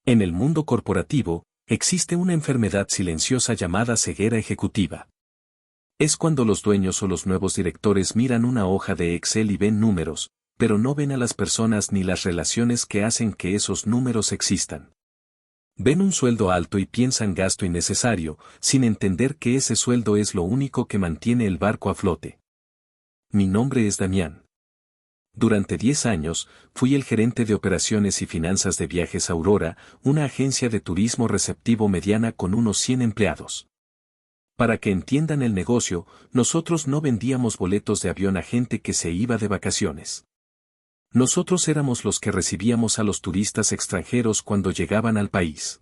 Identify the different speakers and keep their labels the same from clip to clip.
Speaker 1: En el mundo corporativo, existe una enfermedad silenciosa llamada ceguera ejecutiva. Es cuando los dueños o los nuevos directores miran una hoja de Excel y ven números, pero no ven a las personas ni las relaciones que hacen que esos números existan. Ven un sueldo alto y piensan gasto innecesario, sin entender que ese sueldo es lo único que mantiene el barco a flote. Mi nombre es Damián. Durante 10 años, fui el gerente de operaciones y finanzas de Viajes Aurora, una agencia de turismo receptivo mediana con unos 100 empleados. Para que entiendan el negocio, nosotros no vendíamos boletos de avión a gente que se iba de vacaciones. Nosotros éramos los que recibíamos a los turistas extranjeros cuando llegaban al país.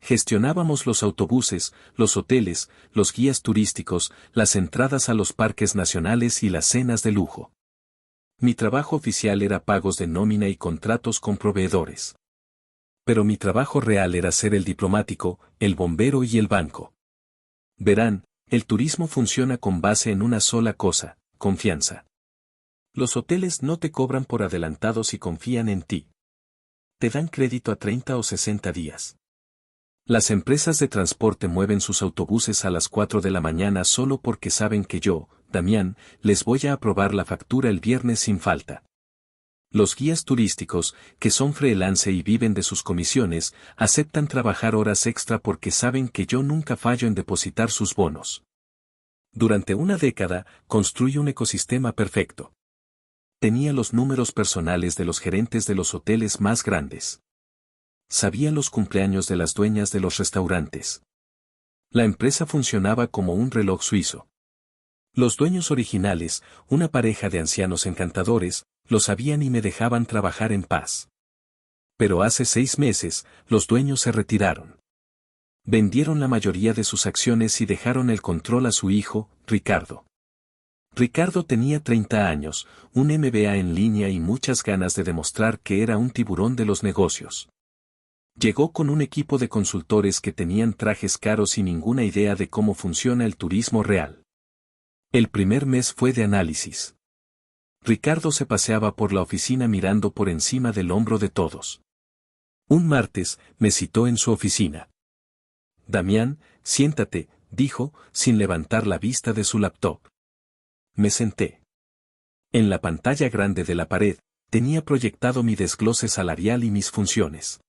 Speaker 1: Gestionábamos los autobuses, los hoteles, los guías turísticos, las entradas a los parques nacionales y las cenas de lujo. Mi trabajo oficial era pagos de nómina y contratos con proveedores. Pero mi trabajo real era ser el diplomático, el bombero y el banco. Verán, el turismo funciona con base en una sola cosa, confianza. Los hoteles no te cobran por adelantado si confían en ti. Te dan crédito a 30 o 60 días. Las empresas de transporte mueven sus autobuses a las 4 de la mañana solo porque saben que yo, Damián, les voy a aprobar la factura el viernes sin falta. Los guías turísticos, que son freelance y viven de sus comisiones, aceptan trabajar horas extra porque saben que yo nunca fallo en depositar sus bonos. Durante una década, construí un ecosistema perfecto. Tenía los números personales de los gerentes de los hoteles más grandes. Sabía los cumpleaños de las dueñas de los restaurantes. La empresa funcionaba como un reloj suizo. Los dueños originales, una pareja de ancianos encantadores, lo sabían y me dejaban trabajar en paz. Pero hace 6 meses, los dueños se retiraron. Vendieron la mayoría de sus acciones y dejaron el control a su hijo, Ricardo. Ricardo tenía 30 años, un MBA en línea y muchas ganas de demostrar que era un tiburón de los negocios. Llegó con un equipo de consultores que tenían trajes caros y ninguna idea de cómo funciona el turismo real. El primer mes fue de análisis. Ricardo se paseaba por la oficina mirando por encima del hombro de todos. Un martes, me citó en su oficina. Damián, siéntate, dijo, sin levantar la vista de su laptop. Me senté. En la pantalla grande de la pared, tenía proyectado mi desglose salarial y mis funciones.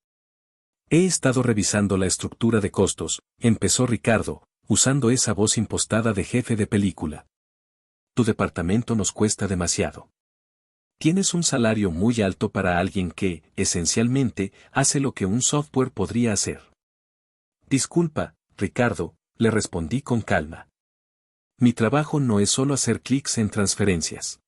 Speaker 1: He estado revisando la estructura de costos, empezó Ricardo, usando esa voz impostada de jefe de película. Tu departamento nos cuesta demasiado. Tienes un salario muy alto para alguien que, esencialmente, hace lo que un software podría hacer. Disculpa, Ricardo, le respondí con calma. Mi trabajo no es solo hacer clics en transferencias.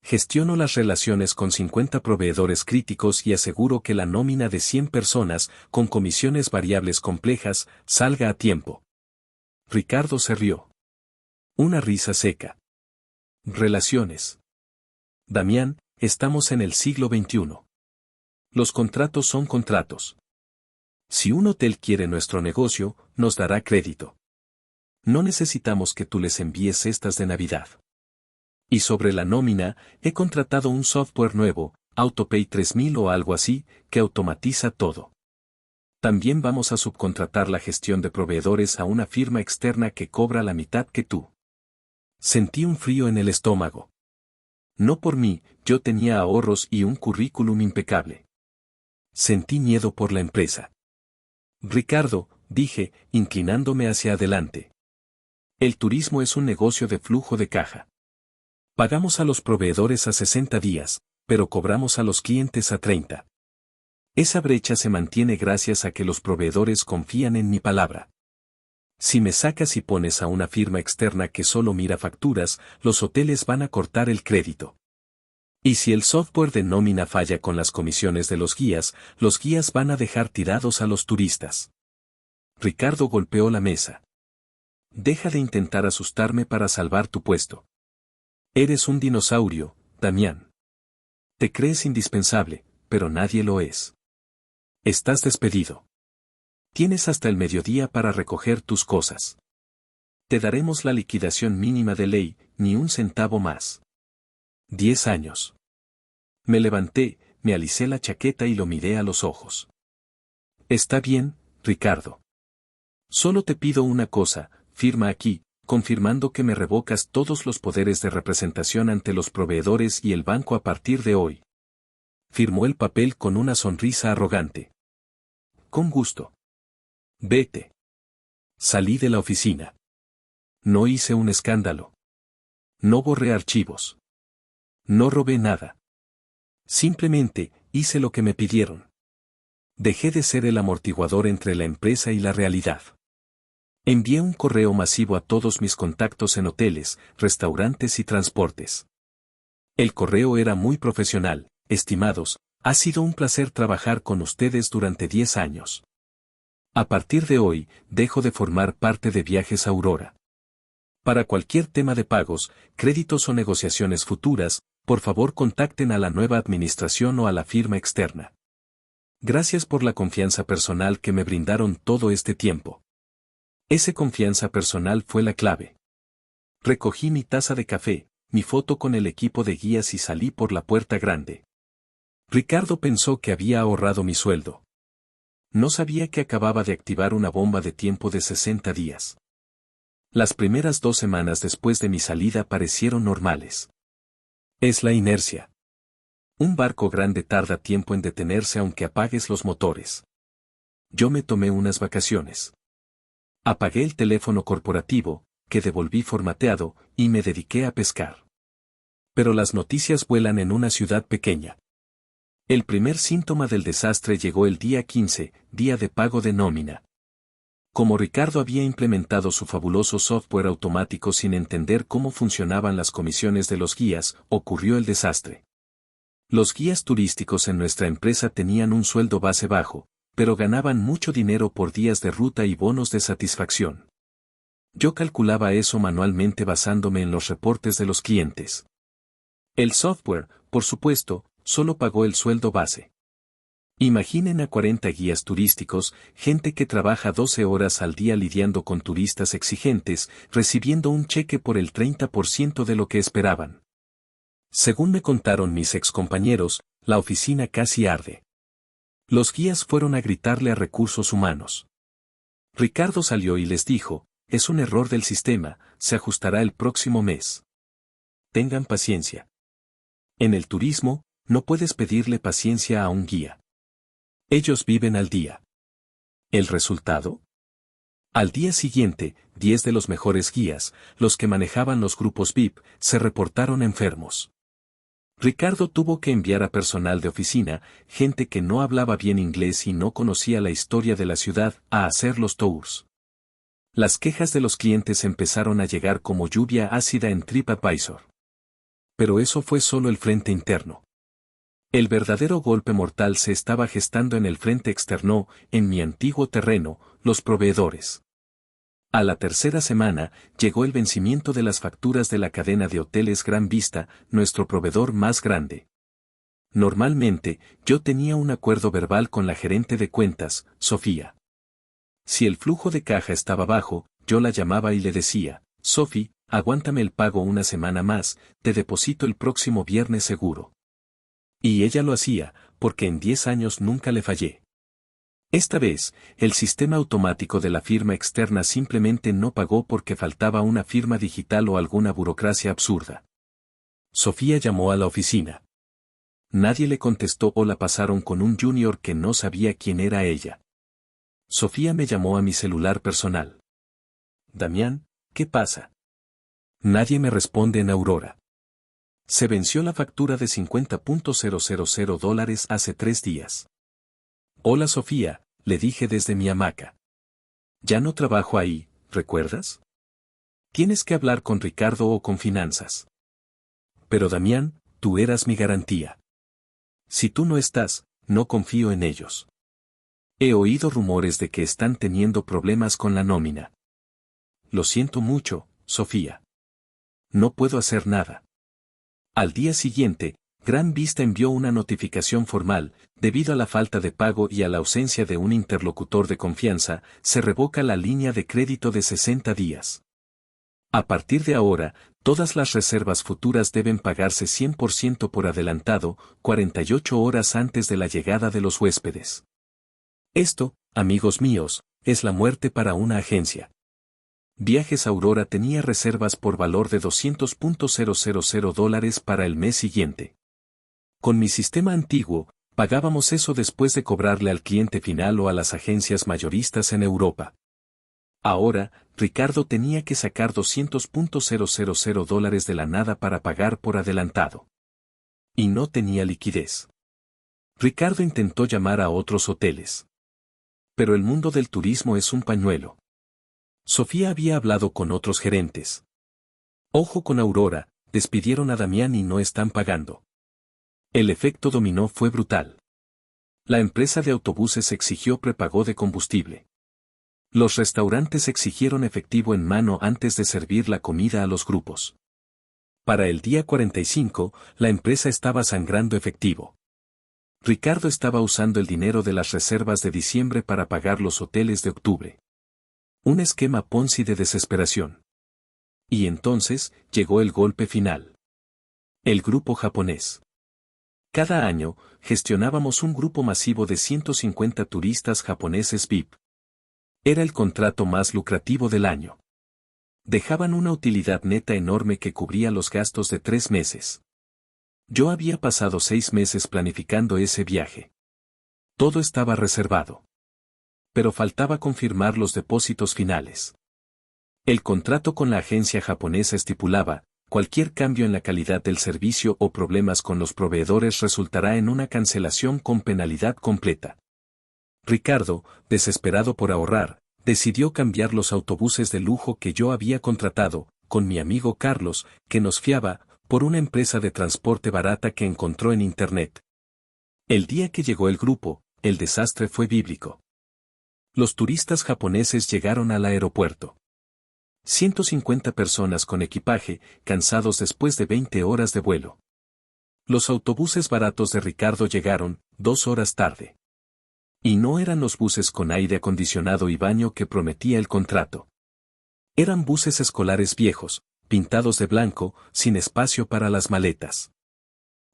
Speaker 1: Gestiono las relaciones con 50 proveedores críticos y aseguro que la nómina de 100 personas, con comisiones variables complejas, salga a tiempo. Ricardo se rió. Una risa seca. Relaciones. Damián, estamos en el siglo XXI. Los contratos son contratos. Si un hotel quiere nuestro negocio, nos dará crédito. No necesitamos que tú les envíes cestas de Navidad. Y sobre la nómina, he contratado un software nuevo, AutoPay 3000 o algo así, que automatiza todo. También vamos a subcontratar la gestión de proveedores a una firma externa que cobra la mitad que tú. Sentí un frío en el estómago. No por mí, yo tenía ahorros y un currículum impecable. Sentí miedo por la empresa. Ricardo, dije, inclinándome hacia adelante. El turismo es un negocio de flujo de caja. Pagamos a los proveedores a 60 días, pero cobramos a los clientes a 30. Esa brecha se mantiene gracias a que los proveedores confían en mi palabra. Si me sacas y pones a una firma externa que solo mira facturas, los hoteles van a cortar el crédito. Y si el software de nómina falla con las comisiones de los guías van a dejar tirados a los turistas. Ricardo golpeó la mesa. Deja de intentar asustarme para salvar tu puesto. Eres un dinosaurio, Damián. Te crees indispensable, pero nadie lo es. Estás despedido. Tienes hasta el mediodía para recoger tus cosas. Te daremos la liquidación mínima de ley, ni un centavo más. 10 años. Me levanté, me alicé la chaqueta y lo miré a los ojos. Está bien, Ricardo. Solo te pido una cosa, firma aquí, confirmando que me revocas todos los poderes de representación ante los proveedores y el banco a partir de hoy. Firmó el papel con una sonrisa arrogante. Con gusto. Vete. Salí de la oficina. No hice un escándalo. No borré archivos. No robé nada. Simplemente, hice lo que me pidieron. Dejé de ser el amortiguador entre la empresa y la realidad. Envié un correo masivo a todos mis contactos en hoteles, restaurantes y transportes. El correo era muy profesional. Estimados, ha sido un placer trabajar con ustedes durante 10 años. A partir de hoy, dejo de formar parte de Viajes Aurora. Para cualquier tema de pagos, créditos o negociaciones futuras, por favor contacten a la nueva administración o a la firma externa. Gracias por la confianza personal que me brindaron todo este tiempo. Esa confianza personal fue la clave. Recogí mi taza de café, mi foto con el equipo de guías y salí por la puerta grande. Ricardo pensó que había ahorrado mi sueldo. No sabía que acababa de activar una bomba de tiempo de 60 días. Las primeras 2 semanas después de mi salida parecieron normales. Es la inercia. Un barco grande tarda tiempo en detenerse aunque apagues los motores. Yo me tomé unas vacaciones. Apagué el teléfono corporativo, que devolví formateado, y me dediqué a pescar. Pero las noticias vuelan en una ciudad pequeña. El primer síntoma del desastre llegó el día 15, día de pago de nómina. Como Ricardo había implementado su fabuloso software automático sin entender cómo funcionaban las comisiones de los guías, ocurrió el desastre. Los guías turísticos en nuestra empresa tenían un sueldo base bajo, pero ganaban mucho dinero por días de ruta y bonos de satisfacción. Yo calculaba eso manualmente basándome en los reportes de los clientes. El software, por supuesto, solo pagó el sueldo base. Imaginen a 40 guías turísticos, gente que trabaja 12 horas al día lidiando con turistas exigentes, recibiendo un cheque por el 30% de lo que esperaban. Según me contaron mis excompañeros, la oficina casi arde. Los guías fueron a gritarle a recursos humanos. Ricardo salió y les dijo, es un error del sistema, se ajustará el próximo mes. Tengan paciencia. En el turismo, no puedes pedirle paciencia a un guía. Ellos viven al día. ¿El resultado? Al día siguiente, 10 de los mejores guías, los que manejaban los grupos VIP, se reportaron enfermos. Ricardo tuvo que enviar a personal de oficina, gente que no hablaba bien inglés y no conocía la historia de la ciudad, a hacer los tours. Las quejas de los clientes empezaron a llegar como lluvia ácida en TripAdvisor. Pero eso fue solo el frente interno. El verdadero golpe mortal se estaba gestando en el frente externo, en mi antiguo terreno, los proveedores. A la tercera semana, llegó el vencimiento de las facturas de la cadena de hoteles Gran Vista, nuestro proveedor más grande. Normalmente, yo tenía un acuerdo verbal con la gerente de cuentas, Sofía. Si el flujo de caja estaba bajo, yo la llamaba y le decía, Sofi, aguántame el pago una semana más, te deposito el próximo viernes seguro. Y ella lo hacía, porque en 10 años nunca le fallé. Esta vez, el sistema automático de la firma externa simplemente no pagó porque faltaba una firma digital o alguna burocracia absurda. Sofía llamó a la oficina. Nadie le contestó o la pasaron con un junior que no sabía quién era ella. Sofía me llamó a mi celular personal. Damián, ¿qué pasa? Nadie me responde en Aurora. Se venció la factura de $50,000 hace 3 días. Hola Sofía, le dije desde mi hamaca. Ya no trabajo ahí, ¿recuerdas? Tienes que hablar con Ricardo o con finanzas. Pero Damián, tú eras mi garantía. Si tú no estás, no confío en ellos. He oído rumores de que están teniendo problemas con la nómina. Lo siento mucho, Sofía. No puedo hacer nada. Al día siguiente, Gran Vista envió una notificación formal, debido a la falta de pago y a la ausencia de un interlocutor de confianza, se revoca la línea de crédito de 60 días. A partir de ahora, todas las reservas futuras deben pagarse 100% por adelantado, 48 horas antes de la llegada de los huéspedes. Esto, Amigos míos, es la muerte para una agencia. Viajes Aurora tenía reservas por valor de $200,000 para el mes siguiente. Con mi sistema antiguo, pagábamos eso después de cobrarle al cliente final o a las agencias mayoristas en Europa. Ahora, Ricardo tenía que sacar $200,000 de la nada para pagar por adelantado. Y no tenía liquidez. Ricardo intentó llamar a otros hoteles. Pero el mundo del turismo es un pañuelo. Sofía había hablado con otros gerentes. Ojo con Aurora, despidieron a Damián y no están pagando. El efecto dominó fue brutal. La empresa de autobuses exigió prepago de combustible. Los restaurantes exigieron efectivo en mano antes de servir la comida a los grupos. Para el día 45, la empresa estaba sangrando efectivo. Ricardo estaba usando el dinero de las reservas de diciembre para pagar los hoteles de octubre. Un esquema Ponzi de desesperación. Y entonces, llegó el golpe final. El grupo japonés. Cada año, gestionábamos un grupo masivo de 150 turistas japoneses VIP. Era el contrato más lucrativo del año. Dejaban una utilidad neta enorme que cubría los gastos de 3 meses. Yo había pasado 6 meses planificando ese viaje. Todo estaba reservado. Pero faltaba confirmar los depósitos finales. El contrato con la agencia japonesa estipulaba, cualquier cambio en la calidad del servicio o problemas con los proveedores resultará en una cancelación con penalidad completa. Ricardo, desesperado por ahorrar, decidió cambiar los autobuses de lujo que yo había contratado, con mi amigo Carlos, que nos fiaba, por una empresa de transporte barata que encontró en Internet. El día que llegó el grupo, el desastre fue bíblico. Los turistas japoneses llegaron al aeropuerto. 150 personas con equipaje, cansados después de 20 horas de vuelo. Los autobuses baratos de Ricardo llegaron, 2 horas tarde. Y no eran los buses con aire acondicionado y baño que prometía el contrato. Eran buses escolares viejos, pintados de blanco, sin espacio para las maletas.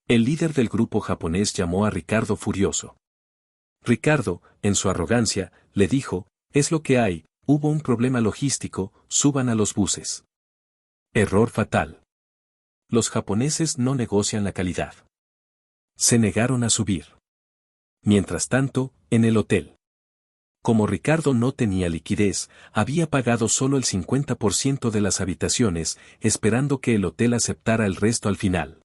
Speaker 1: El líder del grupo japonés llamó a Ricardo furioso. Ricardo, en su arrogancia, le dijo, es lo que hay, hubo un problema logístico, suban a los buses. Error fatal. Los japoneses no negocian la calidad. Se negaron a subir. Mientras tanto, en el hotel. Como Ricardo no tenía liquidez, había pagado solo el 50% de las habitaciones, esperando que el hotel aceptara el resto al final.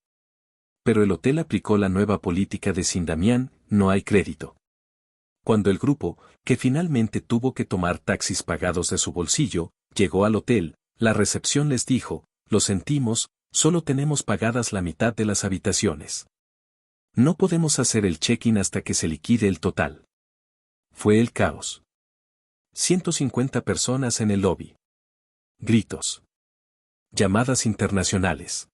Speaker 1: Pero el hotel aplicó la nueva política de sin Damián, no hay crédito. Cuando el grupo, que finalmente tuvo que tomar taxis pagados de su bolsillo, llegó al hotel, la recepción les dijo, lo sentimos, solo tenemos pagadas la mitad de las habitaciones. No podemos hacer el check-in hasta que se liquide el total. Fue el caos. 150 personas en el lobby. Gritos. Llamadas internacionales.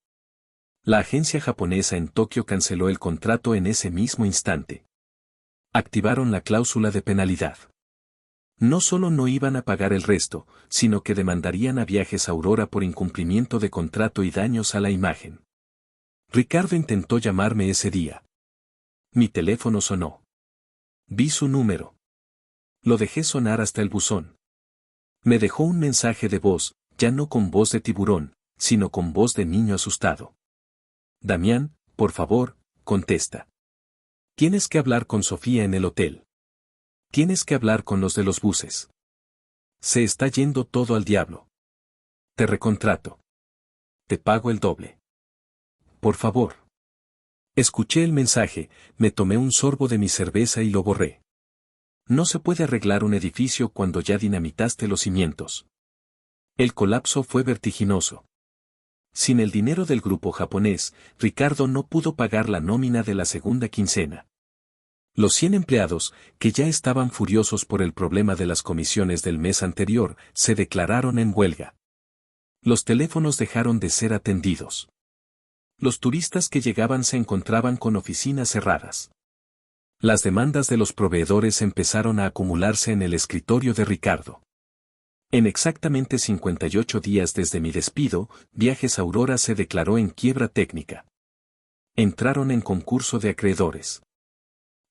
Speaker 1: La agencia japonesa en Tokio canceló el contrato en ese mismo instante. Activaron la cláusula de penalidad. No solo no iban a pagar el resto, sino que demandarían a Viajes Aurora por incumplimiento de contrato y daños a la imagen. Ricardo intentó llamarme ese día. Mi teléfono sonó. Vi su número. Lo dejé sonar hasta el buzón. Me dejó un mensaje de voz, ya no con voz de tiburón, sino con voz de niño asustado. Damián, por favor, contesta. Tienes que hablar con Sofía en el hotel. Tienes que hablar con los de los buses. Se está yendo todo al diablo. Te recontrato. Te pago el doble. Por favor. Escuché el mensaje, me tomé un sorbo de mi cerveza y lo borré. No se puede arreglar un edificio cuando ya dinamitaste los cimientos. El colapso fue vertiginoso. Sin el dinero del grupo japonés, Ricardo no pudo pagar la nómina de la segunda quincena. Los 100 empleados, que ya estaban furiosos por el problema de las comisiones del mes anterior, se declararon en huelga. Los teléfonos dejaron de ser atendidos. Los turistas que llegaban se encontraban con oficinas cerradas. Las demandas de los proveedores empezaron a acumularse en el escritorio de Ricardo. En exactamente 58 días desde mi despido, Viajes Aurora se declaró en quiebra técnica. Entraron en concurso de acreedores.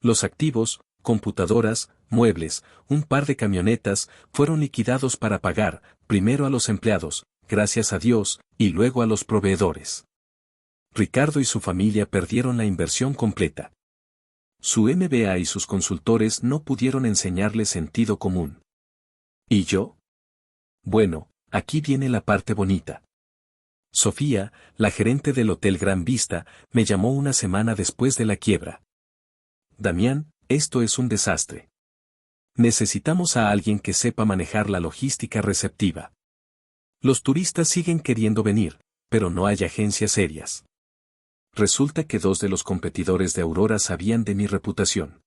Speaker 1: Los activos, computadoras, muebles, un par de camionetas, fueron liquidados para pagar, primero a los empleados, gracias a Dios, y luego a los proveedores. Ricardo y su familia perdieron la inversión completa. Su MBA y sus consultores no pudieron enseñarle sentido común. ¿Y yo? Bueno, aquí viene la parte bonita. Sofía, la gerente del Hotel Gran Vista, me llamó una semana después de la quiebra. Damián, esto es un desastre. Necesitamos a alguien que sepa manejar la logística receptiva. Los turistas siguen queriendo venir, pero no hay agencias serias. Resulta que 2 de los competidores de Aurora sabían de mi reputación.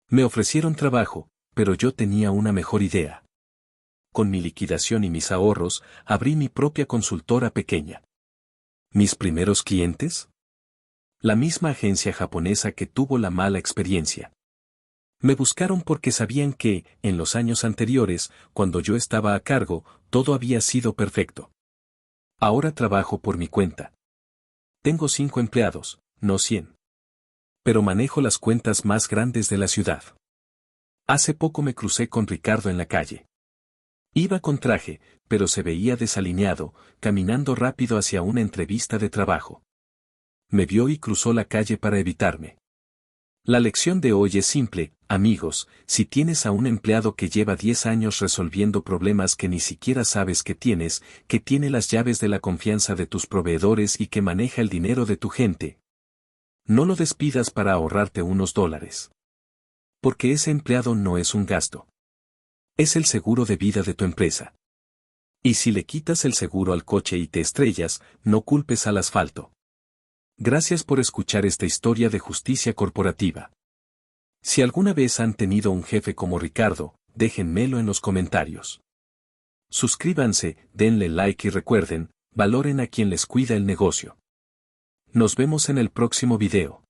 Speaker 1: Me ofrecieron trabajo, pero yo tenía una mejor idea. Con mi liquidación y mis ahorros, abrí mi propia consultora pequeña. ¿Mis primeros clientes? La misma agencia japonesa que tuvo la mala experiencia. Me buscaron porque sabían que, en los años anteriores, cuando yo estaba a cargo, todo había sido perfecto. Ahora trabajo por mi cuenta. Tengo 5 empleados, no 100. Pero manejo las cuentas más grandes de la ciudad. Hace poco me crucé con Ricardo en la calle. Iba con traje, pero se veía desalineado, caminando rápido hacia una entrevista de trabajo. Me vio y cruzó la calle para evitarme. La lección de hoy es simple, amigos, si tienes a un empleado que lleva 10 años resolviendo problemas que ni siquiera sabes que tienes, que tiene las llaves de la confianza de tus proveedores y que maneja el dinero de tu gente, no lo despidas para ahorrarte unos dólares. Porque ese empleado no es un gasto. Es el seguro de vida de tu empresa. Y si le quitas el seguro al coche y te estrellas, no culpes al asfalto. Gracias por escuchar esta historia de justicia corporativa. Si alguna vez han tenido un jefe como Ricardo, déjenmelo en los comentarios. Suscríbanse, denle like y recuerden, valoren a quien les cuida el negocio. Nos vemos en el próximo video.